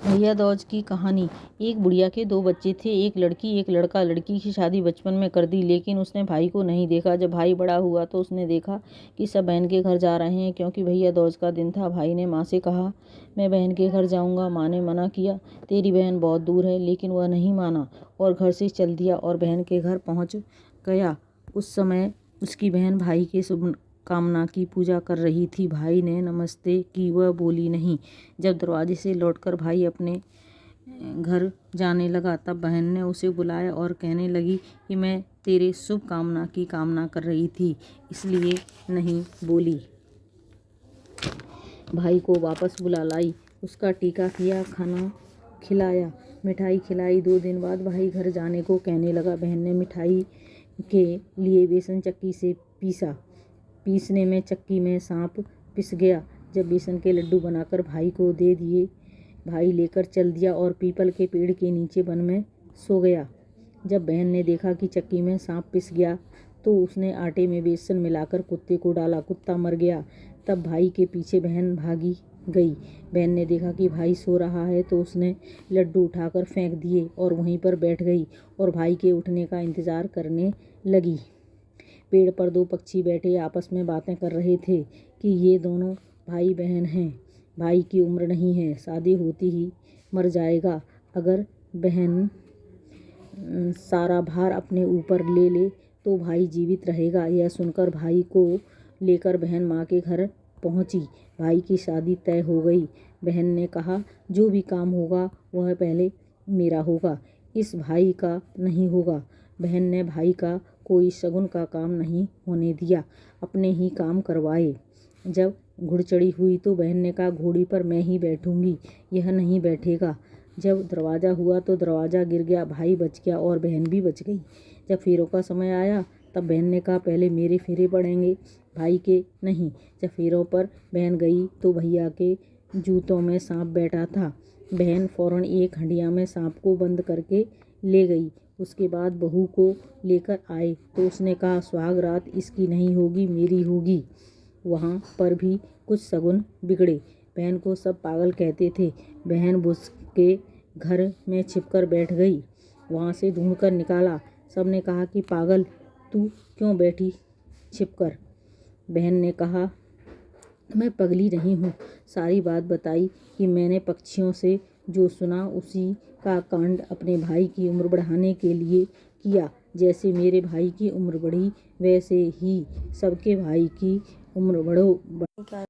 भैया दूज की कहानी। एक बुढ़िया के दो बच्चे थे, एक लड़की एक लड़का। लड़की की शादी बचपन में कर दी, लेकिन उसने भाई को नहीं देखा। जब भाई बड़ा हुआ तो उसने देखा कि सब बहन के घर जा रहे हैं, क्योंकि भैया दूज का दिन था। भाई ने माँ से कहा, मैं बहन के घर जाऊंगा। माँ ने मना किया, तेरी बहन बहुत दूर है। लेकिन वह नहीं माना और घर से चल दिया और बहन के घर पहुँच गया। उस समय उसकी बहन भाई के शुभ कामना की पूजा कर रही थी। भाई ने नमस्ते की, वह बोली नहीं। जब दरवाजे से लौटकर भाई अपने घर जाने लगा, तब बहन ने उसे बुलाया और कहने लगी कि मैं तेरे शुभ कामना की कामना कर रही थी, इसलिए नहीं बोली। भाई को वापस बुला लाई, उसका टीका किया, खाना खिलाया, मिठाई खिलाई। 2 दिन बाद भाई घर जाने को कहने लगा। बहन ने मिठाई के लिए बेसन चक्की से पीसने में चक्की में सांप पिस गया। जब बेसन के लड्डू बनाकर भाई को दे दिए, भाई लेकर चल दिया और पीपल के पेड़ के नीचे वन में सो गया। जब बहन ने देखा कि चक्की में सांप पिस गया, तो उसने आटे में बेसन मिलाकर कुत्ते को डाला। कुत्ता मर गया। तब भाई के पीछे बहन भागी गई। बहन ने देखा कि भाई सो रहा है, तो उसने लड्डू उठाकर फेंक दिए और वहीं पर बैठ गई और भाई के उठने का इंतजार करने लगी। पेड़ पर 2 पक्षी बैठे आपस में बातें कर रहे थे कि ये दोनों भाई बहन हैं। भाई की उम्र नहीं है, शादी होती ही मर जाएगा। अगर बहन सारा भार अपने ऊपर ले ले तो भाई जीवित रहेगा। यह सुनकर भाई को लेकर बहन माँ के घर पहुँची। भाई की शादी तय हो गई। बहन ने कहा, जो भी काम होगा वह पहले मेरा होगा, इस भाई का नहीं होगा। बहन ने भाई का कोई शगुन का काम नहीं होने दिया, अपने ही काम करवाए। जब घुड़चढ़ी हुई तो बहन ने कहा, घोड़ी पर मैं ही बैठूंगी, यह नहीं बैठेगा। जब दरवाज़ा हुआ तो दरवाज़ा गिर गया, भाई बच गया और बहन भी बच गई। जब फेरों का समय आया, तब बहन ने कहा, पहले मेरे फेरे पड़ेंगे, भाई के नहीं। जब फेरों पर बहन गई तो भैया के जूतों में सांप बैठा था। बहन फौरन एक हंडिया में सांप को बंद करके ले गई। उसके बाद बहू को लेकर आए तो उसने कहा, सुहाग रात इसकी नहीं होगी, मेरी होगी। वहाँ पर भी कुछ शगुन बिगड़े। बहन को सब पागल कहते थे। बहन बुस के घर में छिपकर बैठ गई। वहाँ से ढूंढकर निकाला। सबने कहा कि पागल, तू क्यों बैठी छिपकर? बहन ने कहा, मैं पगली नहीं हूँ। सारी बात बताई कि मैंने पक्षियों से जो सुना उसी का कांड अपने भाई की उम्र बढ़ाने के लिए किया। जैसे मेरे भाई की उम्र बढ़ी, वैसे ही सबके भाई की उम्र बढ़ो।